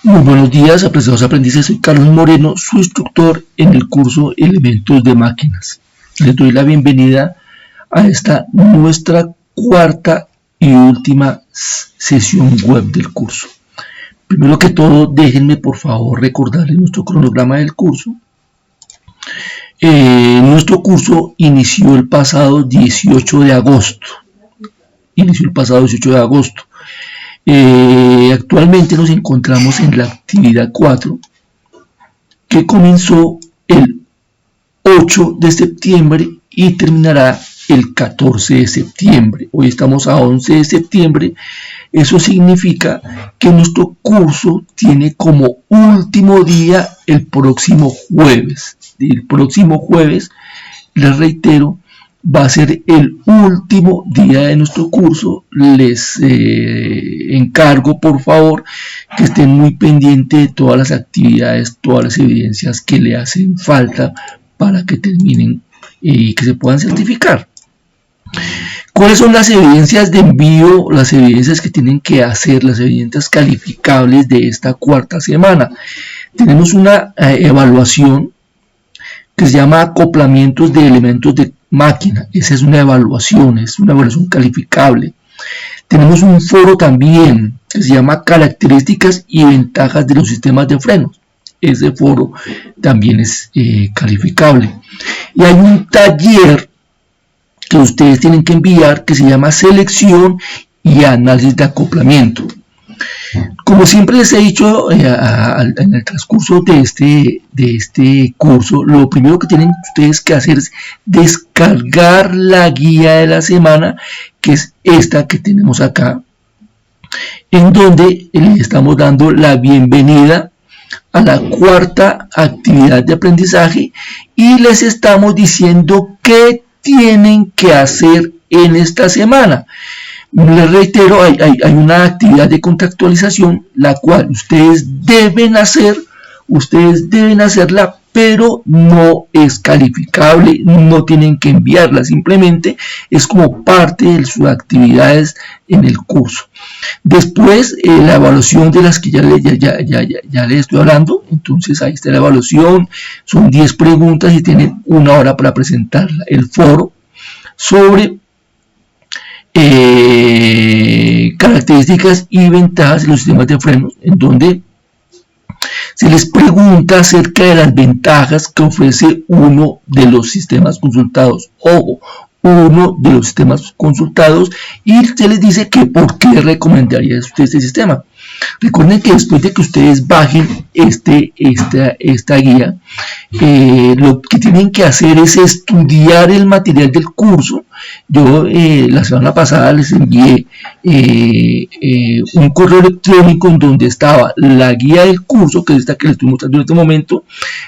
Muy buenos días, apreciados aprendices. Soy Carlos Moreno, su instructor en el curso Elementos de Máquinas. Les doy la bienvenida a esta nuestra cuarta y última sesión web del curso. Primero que todo, déjenme por favor recordarles nuestro cronograma del curso. Nuestro curso inició el pasado 18 de agosto. Actualmente nos encontramos en la actividad 4 que comenzó el 8 de septiembre y terminará el 14 de septiembre. Hoy estamos a 11 de septiembre. Eso significa que nuestro curso tiene como último día el próximo jueves. El próximo jueves, les reitero, va a ser el último día de nuestro curso. Les encargo por favor que estén muy pendientes de todas las actividades, todas las evidencias que le hacen falta para que terminen y que se puedan certificar. ¿Cuáles son las evidencias de envío? Las evidencias que tienen que hacer, las evidencias calificables de esta cuarta semana. Tenemos una evaluación que se llama acoplamientos de elementos de máquina. Esa es una evaluación calificable. Tenemos un foro también que se llama características y ventajas de los sistemas de frenos. Ese foro también es calificable. Y hay un taller que ustedes tienen que enviar que se llama selección y análisis de acoplamiento. Como siempre les he dicho en el transcurso de este curso, lo primero que tienen ustedes que hacer es descargar la guía de la semana, que es esta que tenemos acá, en donde les estamos dando la bienvenida a la cuarta actividad de aprendizaje y les estamos diciendo qué tienen que hacer en esta semana. Les reitero, hay una actividad de contractualización, la cual ustedes deben hacerla, pero no es calificable, no tienen que enviarla, simplemente es como parte de sus actividades en el curso. Después, la evaluación de las que ya les estoy hablando, entonces ahí está la evaluación, son 10 preguntas y tienen 1 hora para presentarla. El foro sobre características y ventajas de los sistemas de frenos, en donde se les pregunta acerca de las ventajas que ofrece uno de los sistemas consultados. Ojo, uno de los sistemas consultados, y se les dice que por qué recomendaría usted este sistema. Recuerden que después de que ustedes bajen esta guía, lo que tienen que hacer es estudiar el material del curso. Yo la semana pasada les envié un correo electrónico en donde estaba la guía del curso, que es esta que les estoy mostrando en este momento.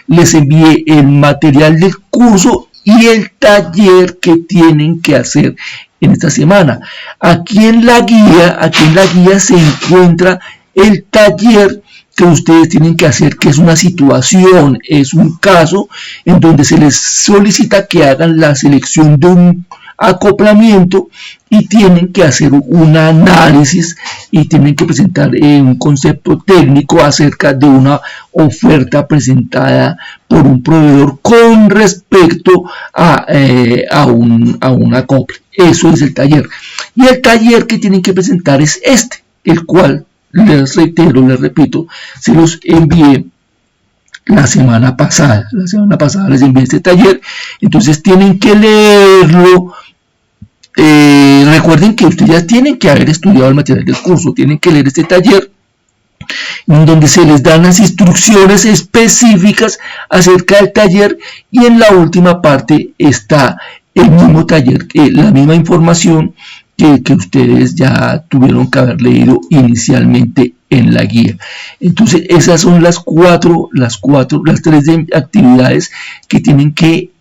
Les envié el material del curso y el taller que tienen que hacer en esta semana. Aquí en la guía se encuentra el taller que ustedes tienen que hacer, que es una situación, es un caso en donde se les solicita que hagan la selección de un acoplamiento y tienen que hacer un análisis y tienen que presentar un concepto técnico acerca de una oferta presentada por un proveedor con respecto a un acople. Eso es el taller. Y el taller que tienen que presentar es el cual les repito, se los envié la semana pasada. La semana pasada les envié este taller, entonces tienen que leerlo. Recuerden que ustedes ya tienen que haber estudiado el material del curso, tienen que leer este taller, en donde se les dan las instrucciones específicas acerca del taller, y en la última parte está el mismo taller, la misma información que ustedes ya tuvieron que haber leído inicialmente en la guía. Entonces esas son las tres actividades que tienen que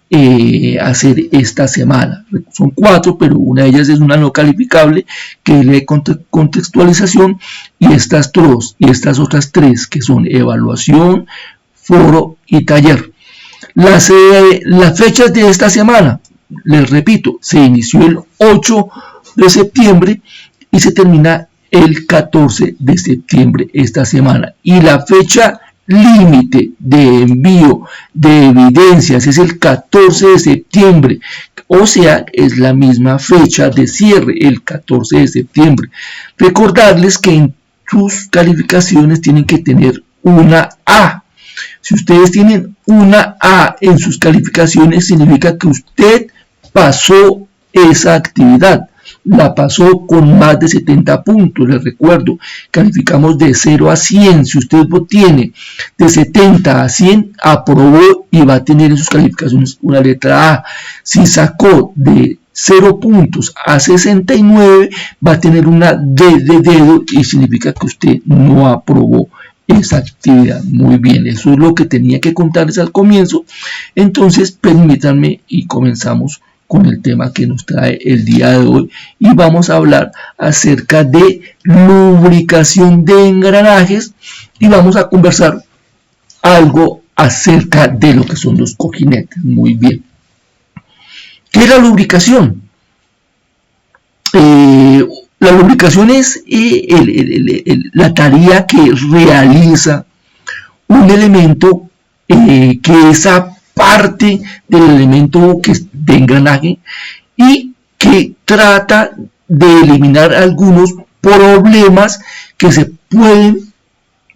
hacer esta semana. Son 4, pero una de ellas es una no calificable, que es la de contextualización, y estas otras 3 que son evaluación, foro y taller. Las fechas de esta semana, les repito, se inició el 8 de septiembre y se termina el 14 de septiembre esta semana. Y la fecha límite de envío de evidencias es el 14 de septiembre, o sea, es la misma fecha de cierre, el 14 de septiembre. Recordarles que en sus calificaciones tienen que tener una A. Si ustedes tienen una A en sus calificaciones, significa que usted pasó esa actividad. La pasó con más de 70 puntos, les recuerdo, calificamos de 0 a 100, si usted tiene de 70 a 100, aprobó y va a tener en sus calificaciones una letra A. Si sacó de 0 puntos a 69, va a tener una D de dedo y significa que usted no aprobó esa actividad. Muy bien, eso es lo que tenía que contarles al comienzo. Entonces, permítanme y comenzamos con el tema que nos trae el día de hoy y vamos a hablar acerca de lubricación de engranajes y vamos a conversar algo acerca de lo que son los cojinetes. Muy bien. ¿Qué es la lubricación? La lubricación es la tarea que realiza un elemento que es parte del elemento de engranaje y que trata de eliminar algunos problemas que se pueden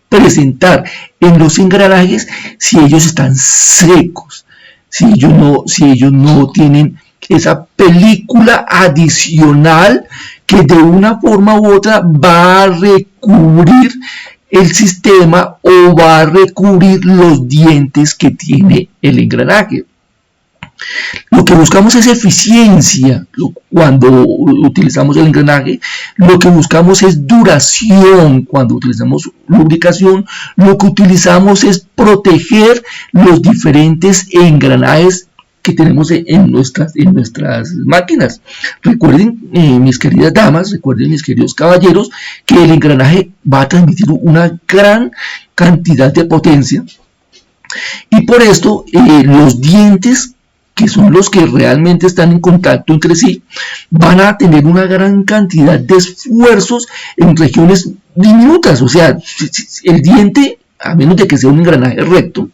presentar en los engranajes si ellos están secos, si ellos no tienen esa película adicional que de una forma u otra va a recubrir el sistema o va a recubrir los dientes que tiene el engranaje. Lo que buscamos es eficiencia cuando utilizamos el engranaje, lo que buscamos es duración cuando utilizamos lubricación, lo que utilizamos es proteger los diferentes engranajes que tenemos en nuestras máquinas. Recuerden, mis queridas damas, recuerden, mis queridos caballeros, que el engranaje va a transmitir una gran cantidad de potencia y por esto los dientes, que son los que realmente están en contacto entre sí, van a tener una gran cantidad de esfuerzos en regiones diminutas. O sea, el diente, a menos de que sea un engranaje recto,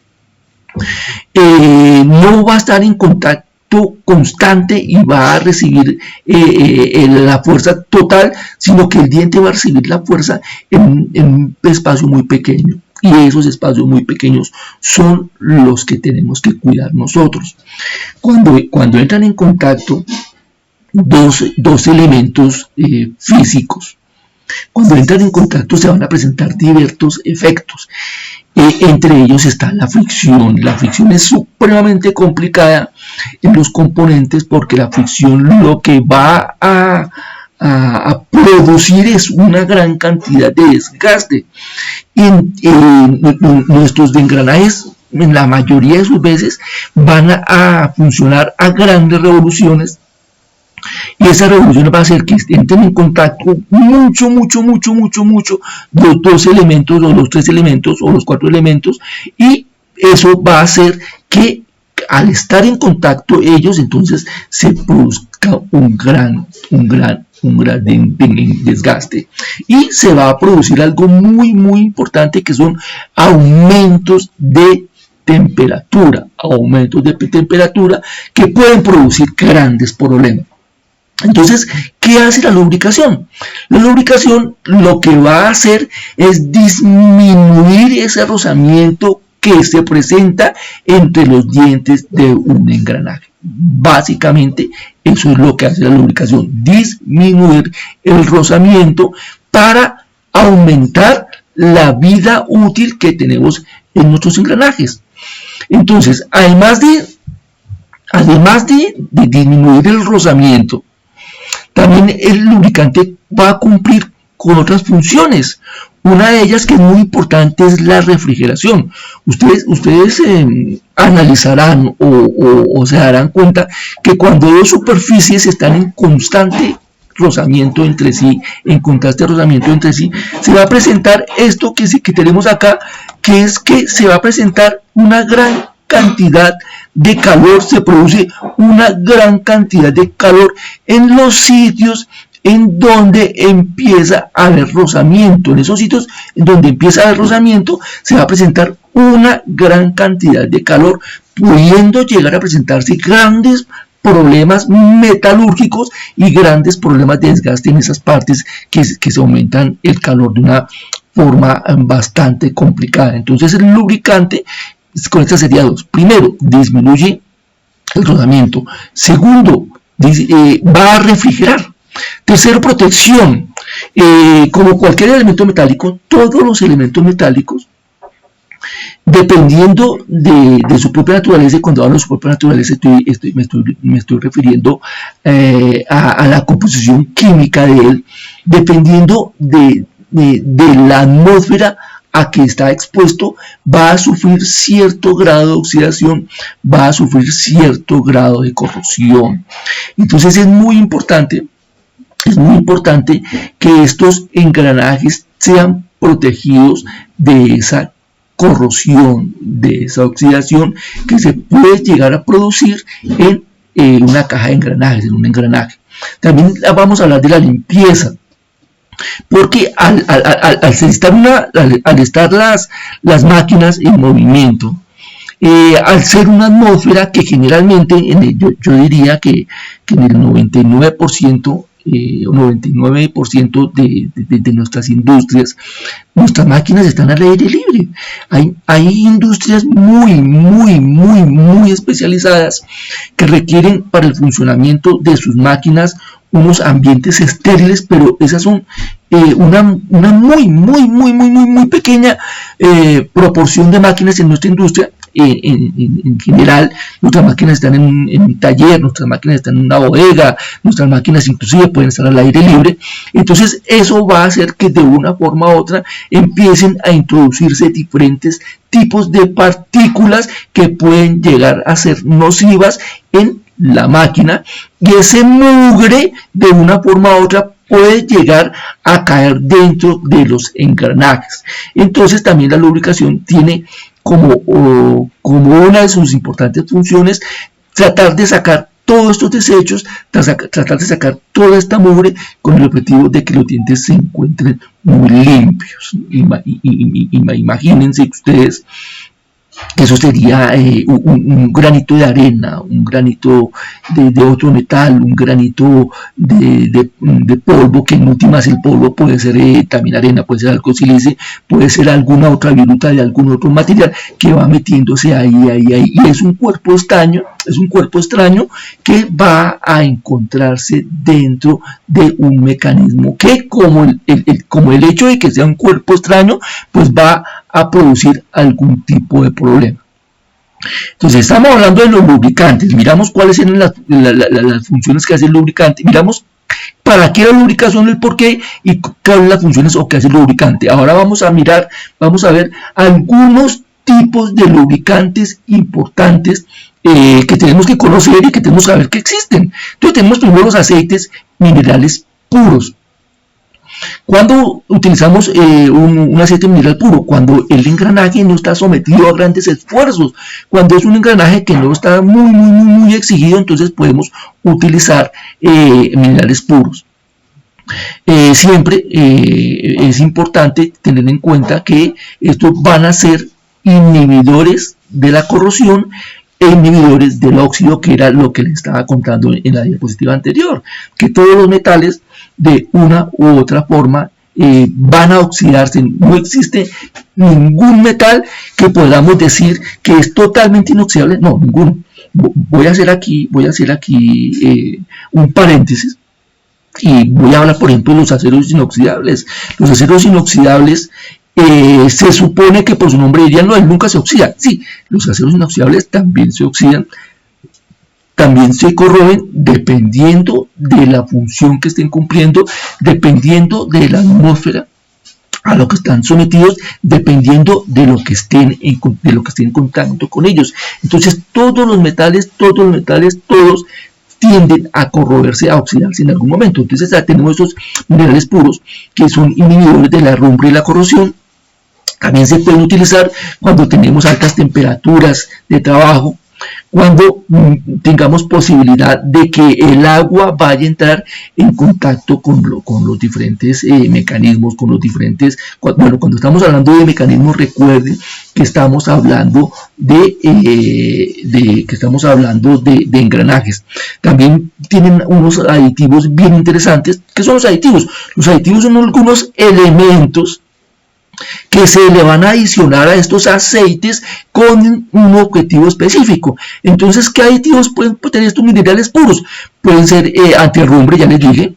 no va a estar en contacto constante y va a recibir la fuerza total, sino que el diente va a recibir la fuerza en un espacio muy pequeño. Y esos espacios muy pequeños son los que tenemos que cuidar nosotros. Cuando entran en contacto dos elementos físicos, cuando entran en contacto se van a presentar diversos efectos. Entre ellos está la fricción. La fricción es supremamente complicada en los componentes porque la fricción lo que va a producir es una gran cantidad de desgaste. Nuestros engranajes, en la mayoría de sus veces, van a funcionar a grandes revoluciones. Y esa revolución va a hacer que entren en contacto mucho los dos elementos o los tres elementos o los cuatro elementos, y eso va a hacer que al estar en contacto ellos entonces se produzca un gran desgaste y se va a producir algo muy importante, que son aumentos de temperatura que pueden producir grandes problemas. Entonces, ¿qué hace la lubricación? La lubricación lo que va a hacer es disminuir ese rozamiento que se presenta entre los dientes de un engranaje. Básicamente, eso es lo que hace la lubricación, disminuir el rozamiento para aumentar la vida útil que tenemos en nuestros engranajes. Entonces, además de disminuir el rozamiento, también el lubricante va a cumplir con otras funciones. Una de ellas, que es muy importante, es la refrigeración. Ustedes analizarán o se darán cuenta que cuando dos superficies están en constante rozamiento entre sí, se va a presentar esto que tenemos acá, que es que se va a presentar una gran cantidad de calor, se produce una gran cantidad de calor en los sitios en donde empieza a haber rozamiento. En esos sitios en donde empieza a haber rozamiento se va a presentar una gran cantidad de calor, pudiendo llegar a presentarse grandes problemas metalúrgicos y grandes problemas de desgaste en esas partes que se aumentan el calor de una forma bastante complicada. Entonces el lubricante con esta sería dos. Primero, disminuye el rozamiento. Segundo, va a refrigerar. Tercero, protección. Como cualquier elemento metálico, todos los elementos metálicos, dependiendo de su propia naturaleza, y cuando hablo de su propia naturaleza me estoy refiriendo a la composición química de él, dependiendo de la atmósfera a que está expuesto, va a sufrir cierto grado de oxidación, va a sufrir cierto grado de corrosión. Entonces es muy importante que estos engranajes sean protegidos de esa corrosión, de esa oxidación que se puede llegar a producir en una caja de engranajes, en un engranaje. También vamos a hablar de la limpieza, porque al estar las máquinas en movimiento, al ser una atmósfera que generalmente, yo diría que en el 99%, 99% de nuestras industrias, nuestras máquinas están al aire libre. Hay industrias muy especializadas que requieren para el funcionamiento de sus máquinas unos ambientes estériles, pero esas son una muy pequeña proporción de máquinas en nuestra industria. En general, nuestras máquinas están en un taller, nuestras máquinas están en una bodega, nuestras máquinas inclusive pueden estar al aire libre. Entonces eso va a hacer que de una forma u otra empiecen a introducirse diferentes tipos de partículas que pueden llegar a ser nocivas en la máquina, y ese mugre de una forma u otra puede llegar a caer dentro de los engranajes. Entonces también la lubricación tiene como una de sus importantes funciones tratar de sacar todos estos desechos, tratar de sacar toda esta mugre con el objetivo de que los dientes se encuentren muy limpios. Imagínense ustedes que eso sería un granito de arena, un granito de otro metal, un granito de polvo, que en últimas el polvo puede ser también arena, puede ser algo silice, puede ser alguna otra viruta de algún otro material que va metiéndose ahí, y es un cuerpo extraño que va a encontrarse dentro de un mecanismo que, como el hecho de que sea un cuerpo extraño, pues va a producir algún tipo de problema. Entonces estamos hablando de los lubricantes. Miramos cuáles eran las funciones que hace el lubricante, miramos para qué la lubricación, el por qué y cuáles son las funciones o qué hace el lubricante. Ahora vamos a ver algunos tipos de lubricantes importantes que tenemos que conocer y que tenemos que saber que existen. Entonces tenemos primero los aceites minerales puros. Cuando utilizamos un aceite mineral puro, cuando el engranaje no está sometido a grandes esfuerzos, cuando es un engranaje que no está muy exigido, entonces podemos utilizar minerales puros. Siempre es importante tener en cuenta que estos van a ser inhibidores de la corrosión e inhibidores del óxido, que era lo que les estaba contando en la diapositiva anterior, que todos los metales de una u otra forma van a oxidarse. No existe ningún metal que podamos decir que es totalmente inoxidable, no, ninguno. Voy a hacer aquí un paréntesis y voy a hablar, por ejemplo, de los aceros inoxidables. Los aceros inoxidables se supone que por su nombre dirían, no, él nunca se oxida. Sí, los aceros inoxidables también se oxidan, también se corroen dependiendo de la función que estén cumpliendo, dependiendo de la atmósfera a lo que están sometidos, dependiendo de lo que estén en contacto con ellos. Entonces todos los metales tienden a corroerse, a oxidarse en algún momento. Entonces tenemos estos minerales puros que son inhibidores de la herrumbre y la corrosión. También se pueden utilizar cuando tenemos altas temperaturas de trabajo, cuando tengamos posibilidad de que el agua vaya a entrar en contacto con los diferentes mecanismos, con los diferentes, bueno, cuando estamos hablando de mecanismos, recuerden que estamos hablando de engranajes. También tienen unos aditivos bien interesantes. ¿Qué son los aditivos? Los aditivos son algunos elementos que se le van a adicionar a estos aceites con un objetivo específico. Entonces, ¿qué aditivos pueden tener estos minerales puros? Pueden ser antiarrumbre, ya les dije,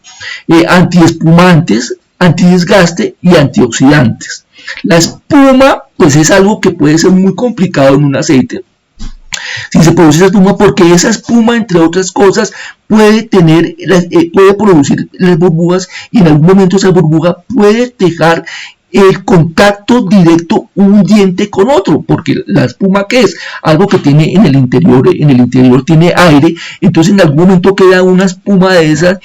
antiespumantes, antidesgaste y antioxidantes. La espuma, pues es algo que puede ser muy complicado en un aceite. Si se produce esa espuma, porque esa espuma, entre otras cosas, puede producir las burbujas, y en algún momento esa burbuja puede dejar el contacto directo un diente con otro, porque la espuma, ¿qué es? Algo que tiene en el interior tiene aire, entonces en algún momento queda una espuma de esas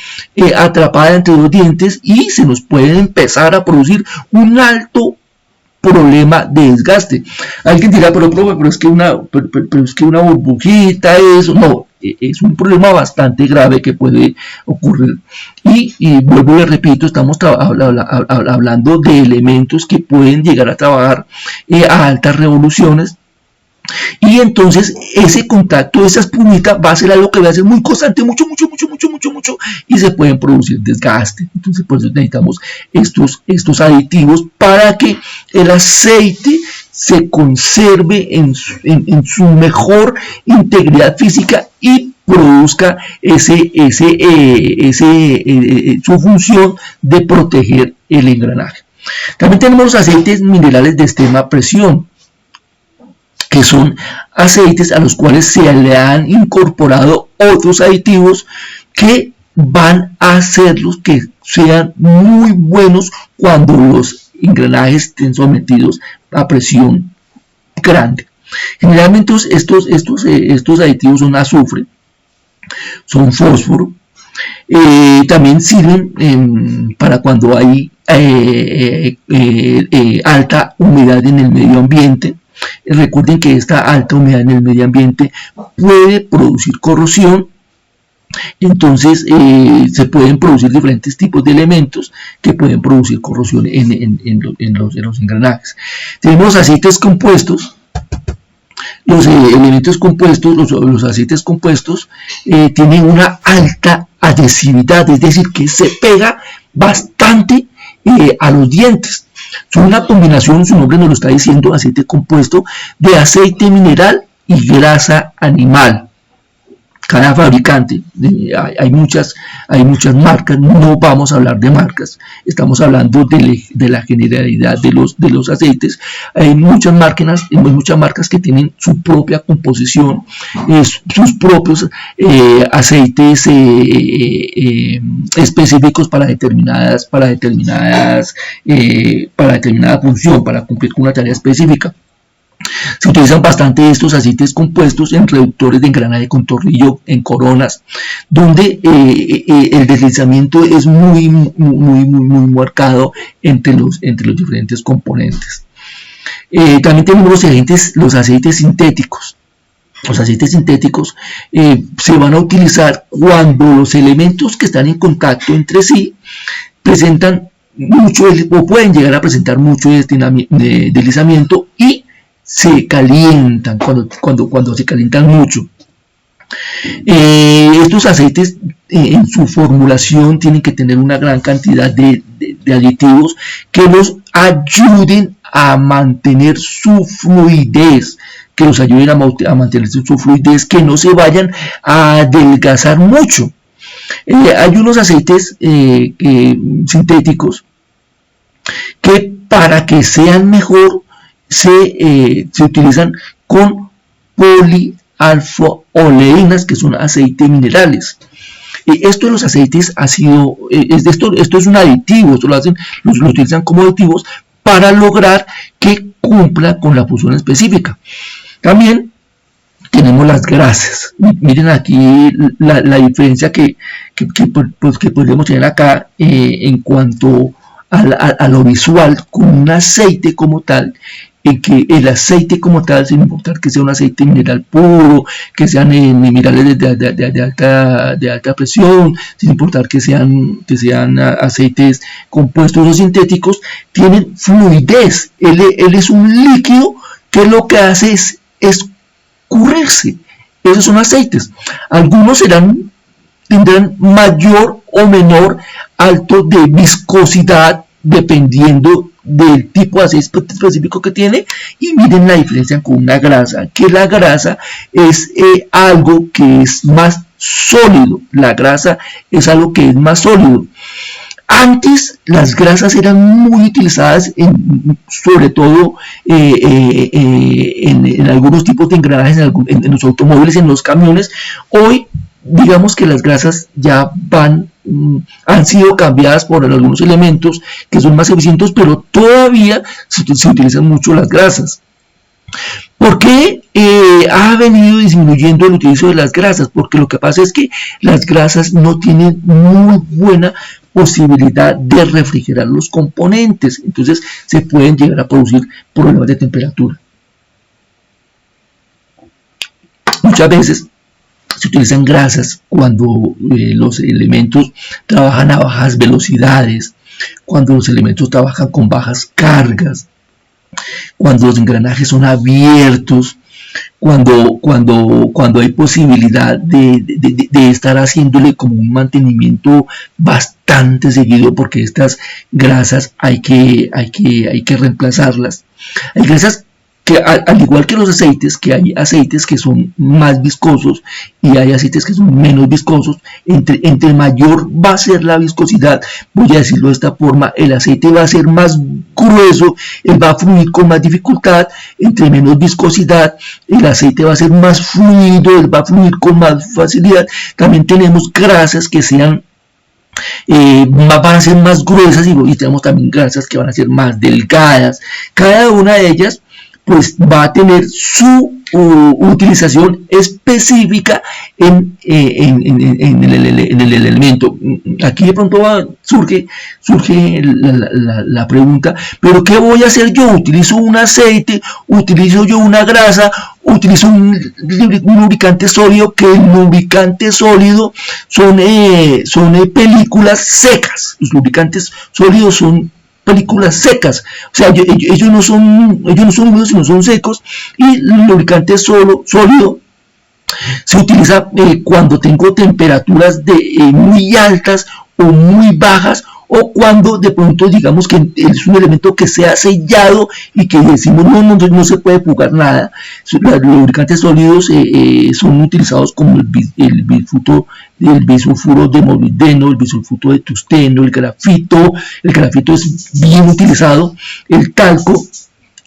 atrapada entre dos dientes, y se nos puede empezar a producir un alto problema de desgaste. Alguien dirá, pero es que una burbujita, eso, no, es un problema bastante grave que puede ocurrir. Y vuelvo y le repito, estamos hablando de elementos que pueden llegar a trabajar a altas revoluciones. Y entonces ese contacto, esa espumita, va a ser algo que va a ser muy constante, mucho, y se pueden producir desgaste. Entonces por eso necesitamos estos aditivos para que el aceite se conserve en su mejor integridad física y produzca su función de proteger el engranaje. También tenemos los aceites minerales de extrema presión, que son aceites a los cuales se le han incorporado otros aditivos que van a hacerlos que sean muy buenos cuando los engranajes estén sometidos a presión grande. Generalmente estos aditivos son azufre, son fósforo, también sirven para cuando hay alta humedad en el medio ambiente. Recuerden que esta alta humedad en el medio ambiente puede producir corrosión. Entonces se pueden producir diferentes tipos de elementos que pueden producir corrosión en los engranajes. Tenemos aceites compuestos. Los elementos compuestos, los aceites compuestos tienen una alta adhesividad, es decir, que se pega bastante a los dientes. Son una combinación, su nombre nos lo está diciendo, aceite compuesto de aceite mineral y grasa animal. Cada fabricante, hay muchas marcas, no vamos a hablar de marcas, estamos hablando de la generalidad de los aceites. Hay muchas marcas que tienen su propia composición, sus propios aceites específicos para determinada función, para cumplir con una tarea específica. Se utilizan bastante estos aceites compuestos en reductores de engranaje con tornillo, en coronas, donde el deslizamiento es muy marcado entre los diferentes componentes. También tenemos los aceites sintéticos. Los aceites sintéticos se van a utilizar cuando los elementos que están en contacto entre sí presentan mucho, o pueden llegar a presentar mucho deslizamiento, y se calientan, cuando se calientan mucho. Estos aceites en su formulación tienen que tener una gran cantidad de aditivos que los ayuden a mantener su fluidez, que no se vayan a adelgazar mucho. Hay unos aceites sintéticos que, para que sean mejor, se utilizan con polialfa-oleínas, que son aceites minerales. Esto de los aceites esto es un aditivo, esto lo utilizan como aditivos para lograr que cumpla con la función específica. También tenemos las grasas. Miren aquí la diferencia que podríamos tener acá en cuanto a lo visual, con un aceite como tal en que el aceite como tal, sin importar que sea un aceite mineral puro, que sean minerales de alta presión, sin importar que sean aceites compuestos o sintéticos, tienen fluidez. Él es un líquido que lo que hace es escurrirse. Esos son aceites. Algunos tendrán mayor o menor alto de viscosidad dependiendo del tipo de aceite específico que tiene, y miren la diferencia con una grasa, que la grasa es algo que es más sólido. La grasa es algo que es más sólido. Antes las grasas eran muy utilizadas sobre todo en algunos tipos de engranajes, en los automóviles, en los camiones. Hoy digamos que las grasas ya han sido cambiadas por algunos elementos que son más eficientes, pero todavía se utilizan mucho las grasas. ¿Por qué ha venido disminuyendo el utilizo de las grasas? Porque lo que pasa es que las grasas no tienen muy buena posibilidad de refrigerar los componentes, entonces se pueden llegar a producir problemas de temperatura. Muchas veces se utilizan grasas cuando los elementos trabajan a bajas velocidades, cuando los elementos trabajan con bajas cargas, cuando los engranajes son abiertos, cuando hay posibilidad de estar haciéndole como un mantenimiento bastante seguido, porque estas grasas hay que reemplazarlas. Hay grasas que al igual que los aceites, que hay aceites que son más viscosos y hay aceites que son menos viscosos. Entre mayor va a ser la viscosidad, voy a decirlo de esta forma, el aceite va a ser más grueso, él va a fluir con más dificultad. Entre menos viscosidad, el aceite va a ser más fluido, él va a fluir con más facilidad. También tenemos grasas que van a ser más gruesas, y tenemos también grasas que van a ser más delgadas. Cada una de ellas pues va a tener su utilización específica en el elemento. Aquí de pronto surge la pregunta, ¿pero qué voy a hacer yo? ¿Utilizo un aceite? ¿Utilizo yo una grasa? ¿Utilizo un lubricante sólido? Que el lubricante sólido son películas secas. Los lubricantes sólidos son películas secas, o sea, ellos no son húmedos, sino son secos. Y el lubricante sólido se utiliza cuando tengo temperaturas muy altas o muy bajas, o cuando de pronto digamos que es un elemento que sea sellado y que decimos no se puede fugar nada. Los lubricantes sólidos son utilizados como el bisulfuro de molibdeno, el bisulfuro de tungsteno, el grafito es bien utilizado, el talco.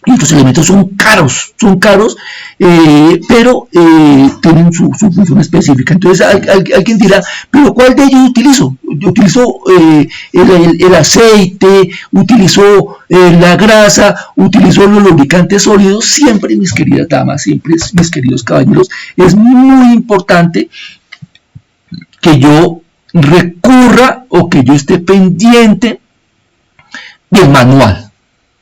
Y estos elementos son caros, pero tienen su función específica. Entonces alguien dirá, ¿pero cuál de ellos utilizo? Yo utilizo el aceite, utilizo la grasa, utilizo los lubricantes sólidos. Siempre, mis queridas damas, siempre, mis queridos caballeros, es muy importante que yo recurra o que yo esté pendiente del manual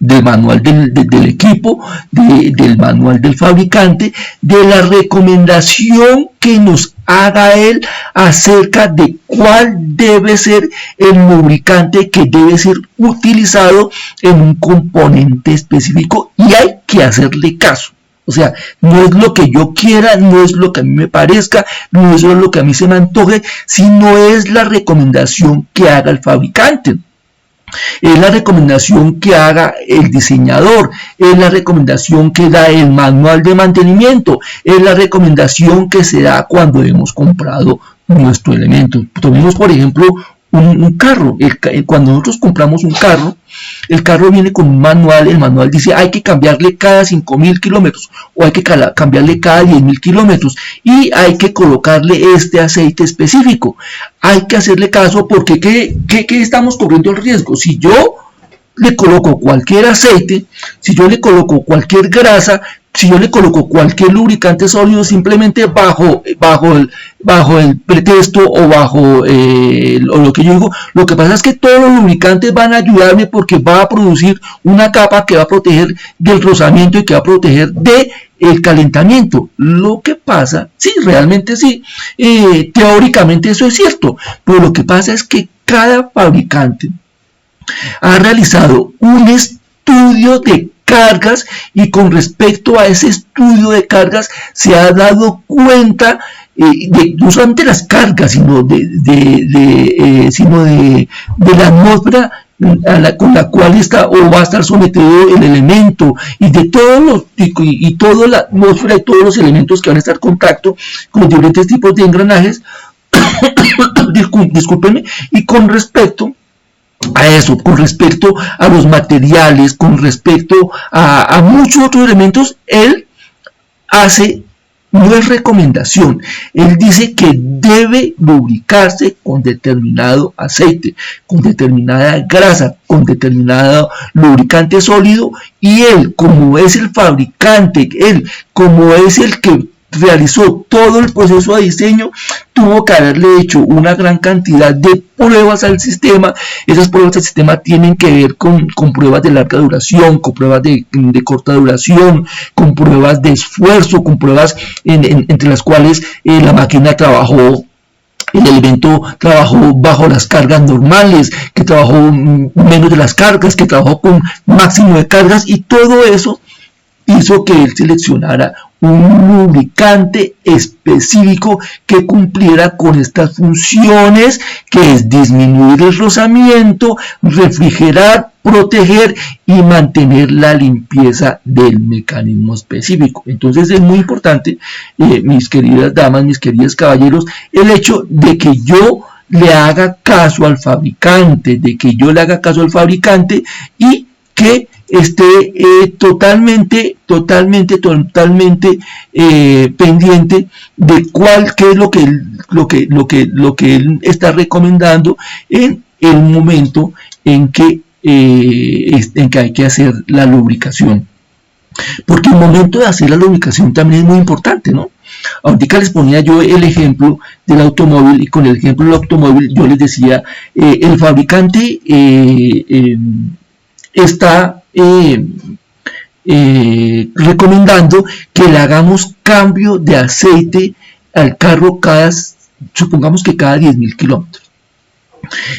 del equipo, del manual del fabricante, de la recomendación que nos haga él acerca de cuál debe ser el lubricante que debe ser utilizado en un componente específico, y hay que hacerle caso. O sea, no es lo que yo quiera, no es lo que a mí me parezca, no es lo que a mí se me antoje, sino es la recomendación que haga el fabricante. Es la recomendación que haga el diseñador, es la recomendación que da el manual de mantenimiento, es la recomendación que se da cuando hemos comprado nuestro elemento. Tomemos por ejemplo un carro. Cuando nosotros compramos un carro, el carro viene con un manual. El manual dice hay que cambiarle cada 5.000 kilómetros o hay que cambiarle cada 10.000 kilómetros y hay que colocarle este aceite específico. Hay que hacerle caso, porque ¿qué estamos corriendo el riesgo? Si yo le coloco cualquier aceite, si yo le coloco cualquier grasa, si yo le coloco cualquier lubricante sólido simplemente bajo el pretexto o bajo lo que yo digo, lo que pasa es que todos los lubricantes van a ayudarme porque va a producir una capa que va a proteger del rozamiento y que va a proteger de el calentamiento. Lo que pasa, sí, realmente sí, teóricamente eso es cierto, pero lo que pasa es que cada fabricante ha realizado un estudio de cargas y con respecto a ese estudio de cargas se ha dado cuenta de no solamente las cargas sino de la atmósfera con la cual está o va a estar sometido el elemento y de todos los y toda la atmósfera y todos los elementos que van a estar en contacto con diferentes tipos de engranajes discúlpenme, y con respecto a eso, con respecto a los materiales, con respecto a muchos otros elementos, él hace, no es recomendación, él dice que debe lubricarse con determinado aceite, con determinada grasa, con determinado lubricante sólido, y él, como es el fabricante, él, como es el que realizó todo el proceso de diseño, tuvo que haberle hecho una gran cantidad de pruebas al sistema. Esas pruebas al sistema tienen que ver con pruebas de larga duración, con pruebas de corta duración, con pruebas de esfuerzo, con pruebas entre las cuales la máquina trabajó, el elemento trabajó bajo las cargas normales, que trabajó menos de las cargas, que trabajó con máximo de cargas, y todo eso hizo que él seleccionara un lubricante específico que cumpliera con estas funciones, que es disminuir el rozamiento, refrigerar, proteger y mantener la limpieza del mecanismo específico. Entonces es muy importante, mis queridas damas, mis queridos caballeros, el hecho de que yo le haga caso al fabricante, y que esté totalmente pendiente de qué es lo que él está recomendando en el momento en que hay que hacer la lubricación. Porque el momento de hacer la lubricación también es muy importante, ¿no? Ahorita les ponía yo el ejemplo del automóvil, y con el ejemplo del automóvil yo les decía, el fabricante está recomendando que le hagamos cambio de aceite al carro supongamos que cada 10.000 kilómetros,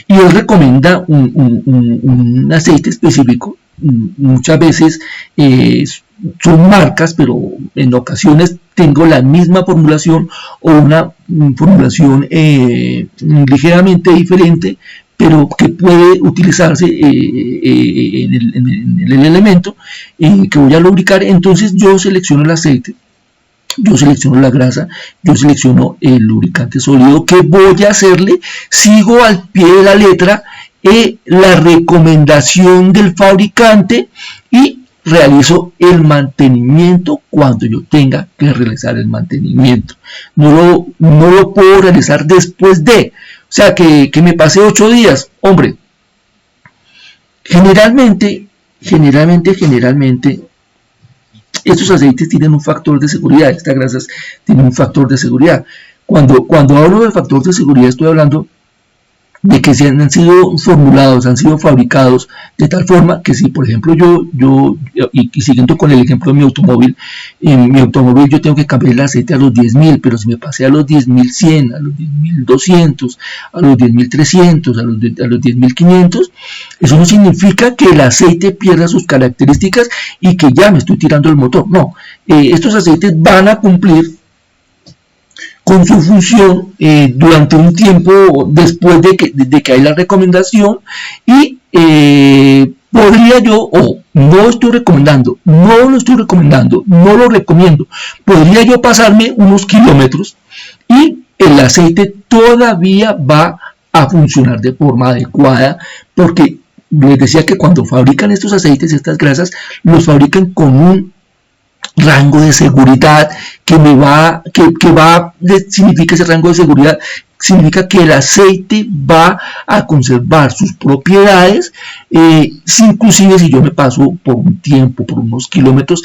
y él recomienda un aceite específico. Muchas veces son marcas, pero en ocasiones tengo la misma formulación o una formulación ligeramente diferente, pero que puede utilizarse en el elemento que voy a lubricar. Entonces yo selecciono el aceite, yo selecciono la grasa, yo selecciono el lubricante sólido que voy a hacerle, sigo al pie de la letra la recomendación del fabricante y realizo el mantenimiento cuando yo tenga que realizar el mantenimiento. No lo puedo realizar después de, o sea, que me pasé 8 días, hombre. Generalmente, estos aceites tienen un factor de seguridad, estas grasas tienen un factor de seguridad. Cuando hablo del factor de seguridad, estoy hablando de que han sido formulados, han sido fabricados de tal forma que si, por ejemplo, y siguiendo con el ejemplo de mi automóvil, en mi automóvil yo tengo que cambiar el aceite a los 10.000, pero si me pasé a los 10.100, a los 10.200, a los 10.300, a los 10.500, eso no significa que el aceite pierda sus características y que ya me estoy tirando el motor. No, estos aceites van a cumplir con su función durante un tiempo después de que hay la recomendación, y podría yo, no lo estoy recomendando, no lo recomiendo, podría yo pasarme unos kilómetros y el aceite todavía va a funcionar de forma adecuada, porque les decía que cuando fabrican estos aceites, estas grasas, los fabrican con un rango de seguridad significa ese rango de seguridad, significa que el aceite va a conservar sus propiedades, inclusive si yo me paso por un tiempo, por unos kilómetros,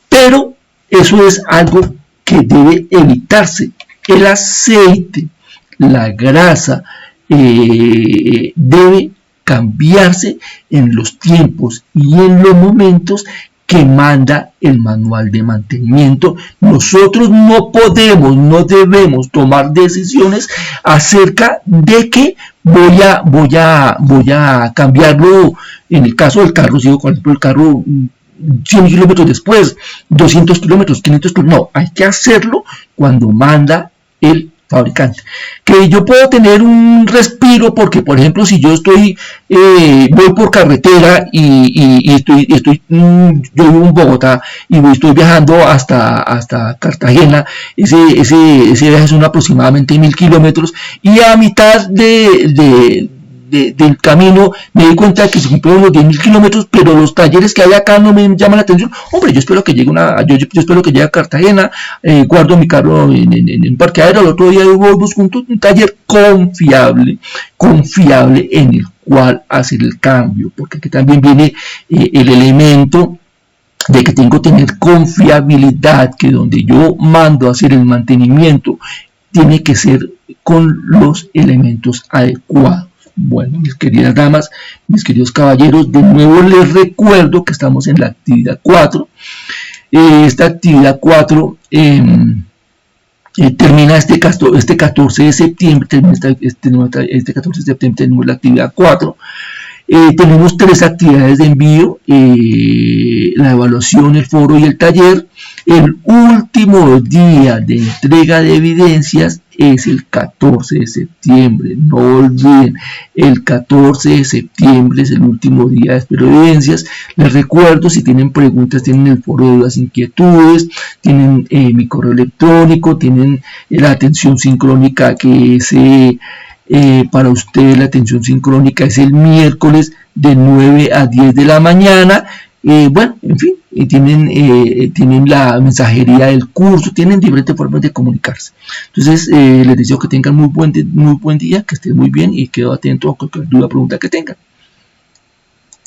pero Eso es algo que debe evitarse. El aceite, la grasa, debe cambiarse en los tiempos y en los momentos que manda el manual de mantenimiento. Nosotros no podemos, no debemos tomar decisiones acerca de que voy a cambiarlo. En el caso del carro, si por ejemplo el carro 100 kilómetros después, 200 kilómetros, 500 kilómetros, no, hay que hacerlo cuando manda el fabricante. Que yo puedo tener un respiro porque, por ejemplo, si yo voy por carretera y yo vivo en Bogotá y estoy viajando hasta Cartagena, ese viaje son aproximadamente 1000 kilómetros y a mitad del camino me di cuenta de que se cumplieron los 10.000 kilómetros, pero los talleres que hay acá no me llaman la atención. Hombre, yo espero que llegue yo espero que llegue a Cartagena, guardo mi carro en parqueadero, el otro día busco un taller confiable en el cual hacer el cambio, porque aquí también viene el elemento de que tengo que tener confiabilidad, que donde yo mando a hacer el mantenimiento tiene que ser con los elementos adecuados. Bueno, mis queridas damas, mis queridos caballeros, de nuevo les recuerdo que estamos en la actividad 4. Esta actividad 4 termina este 14 de septiembre, este 14 de septiembre tenemos la actividad 4. Tenemos 3 actividades de envío, la evaluación, el foro y el taller. El último día de entrega de evidencias es el 14 de septiembre. No olviden, el 14 de septiembre es el último día de espera de evidencias. Les recuerdo, si tienen preguntas, tienen el foro de dudas, inquietudes, tienen mi correo electrónico, tienen la atención sincrónica que es... para ustedes la atención sincrónica es el miércoles de 9 a 10 de la mañana. Bueno, en fin, tienen la mensajería del curso, tienen diferentes formas de comunicarse. Entonces, les deseo que tengan muy buen día, que estén muy bien y quedo atento a cualquier duda o pregunta que tengan.